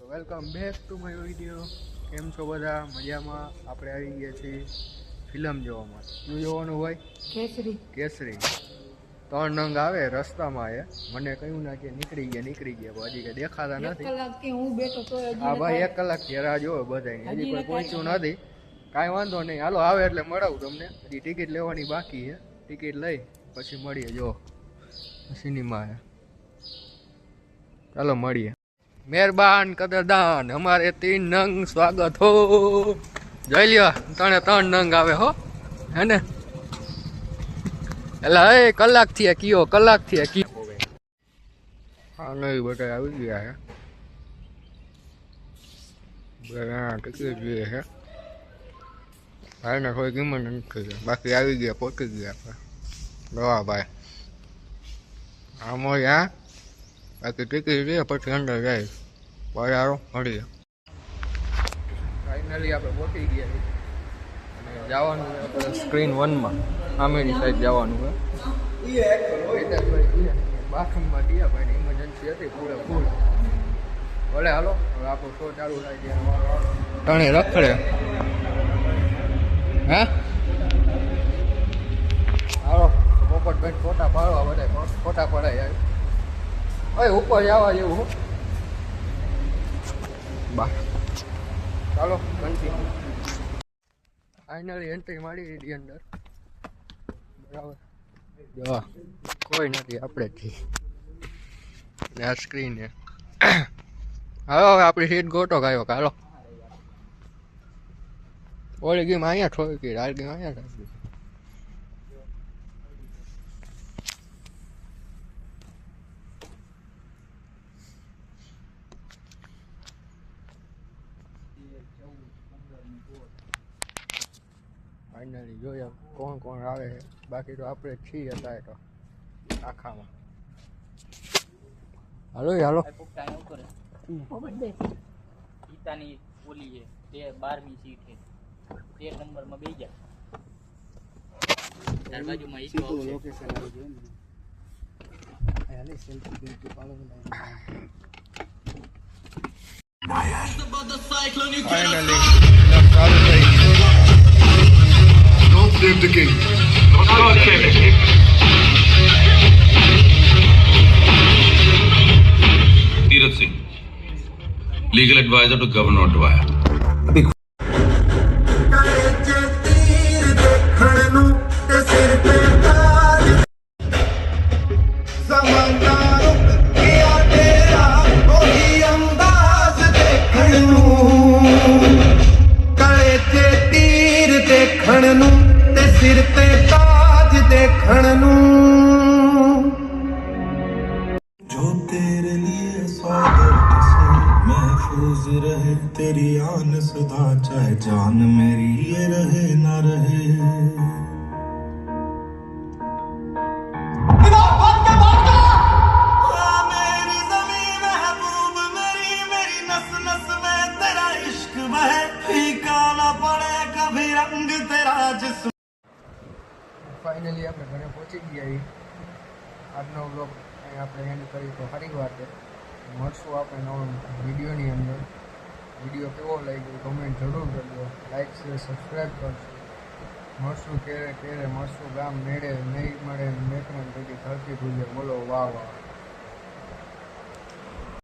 Welcome back to my video. કેમ છો બધા? મજામાં? આપણે આવી ગયા છીએ ફિલ્મ જોવામાં. શું જોવાનું હોય? કેસરી 3 નંગ આવે રસ્તામાં. મને કહ્યું ના કે નીકળી ગયા પણ હજી કઈ દેખાતા નથી. હા ભાઈ 1 કલાક થી રાહ જોવે બધા, હજી કોઈ પહોંચ્યું નથી. કાંઈ વાંધો નહીં, હાલો આવે એટલે મળાવું તમને. હજી ટિકિટ લેવાની બાકી છે, ટિકિટ લઈ પછી મળીએ. જો સિનેમા છે, ચાલો મળીએ. મહેરબાન કદરદાન, અમારે 3 નંગ સ્વાગત હો. જોઈ લ્યો, 3 નંગ આવે હો, હે ને? એટલે એ કલાક થી કયો હા નહીં બધા આવી ગયા હે. બધા ટિકિટ જોઈએ છે ભાઈ ને, કોઈ કિંમત નથી, બાકી આવી ગયા, પહોંચી ગયા આપણે. દવા ભાઈ આમ હોય, હા બાકી ટિકિટ લે પછી અંદર જાય. બરાબર મળીએ. ફાઇનલી આપણે પહોંચી ગયા અને જવાનું છે આપણે સ્ક્રીન 1 માં, સામેની સાઈડ જવાનું છે. બાથરૂમમાં ગયા ભાઈ, ઇમરજન્સી હતી પૂરેપૂર. ભલે હાલો, હવે આપણો શો ચાલુ થાય ત્યાં તણે રખડે. હા હાલો પોપટભાઈ ફોટા પાડવા, બધા ફોટા પડાય. ઓય ઉપર જવા જેવું બા. ચાલો કન્ટિન્યુ. ફાઇનલી એન્ટ્રી મારી દીધી અંદર. બરાબર, જો કોઈ નથી આપણે જ છીએ. આ સ્ક્રીન છે. હાલો હવે આપણી સીટ ગોટો ગાયો. હાલો ઓલી ગેમ અહીંયા ઠોકી, આ ગેમ અહીંયા ઠોકી. ફાઇનલી જોઈએ કોણ કોણ આવે. બાકી તો આપણે છીએ હતા તો આખામાં. હાલો હાલો. ગીતાની ઓલી છે તે 12મી સીટ છે, 13 નંબરમાં બેસી જા. તાર બાજુમાં ઈકો આવશે. લોકેશન આવી ગયું ને. હાલે સેલ્ફી બેલ્ફી પાડો ને. ફાઇનલી ચાલુ થઈ ગયું. God save the king. God save the king. Tirath Singh, legal advisor to Governor Dwyer. रहे तेरी आन सदा, चाहे जान मेरी ये रहे ना रहे. मेरी ज़मीन महबूब मेरी, मेरी नस नस में तेरा इश्क बहे, फीका ना पड़े कभी रंग तेरा जिस्म. ફાઇનલી આપણે ઘરે પહોંચી ગયા. આજનો બ્લોગ અહીં આપણે એન્ડ કરી તો સારી વાત છે. મળશું આપણે નવા વિડીયોની અંદર. વિડીયો કેવો લાગ્યો કમેન્ટ જરૂર કરજો, લાઈક શેર સબસ્ક્રાઈબ કરજો. મળશું ક્યારે મળશું ગામ મેળે નહીં મળે મેકરણ પછી ધરતી ભૂલે. બોલો વાહ વાહ.